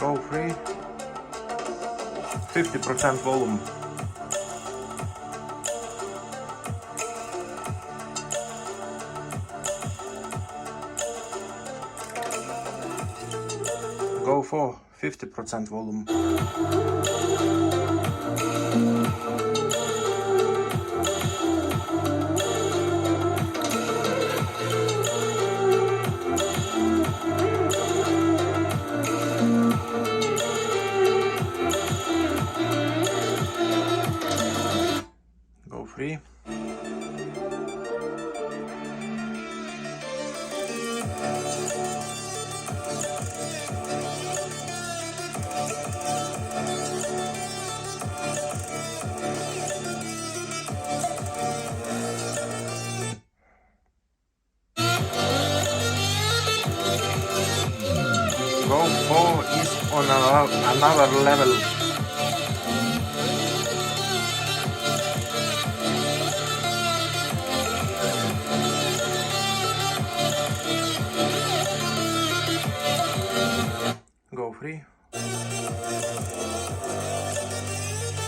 Go 3. 50% volume. Go 4. 50% volume. Go 3. Go 4 is on another level. Go 3.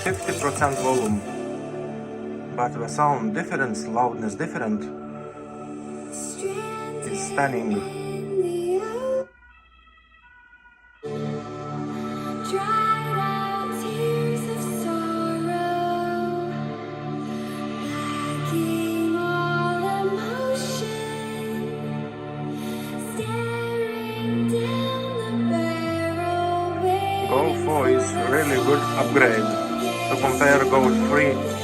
50% volume, but the sound difference, loudness different. It's stunning. Go 4 is really good upgrade to compare Go 3.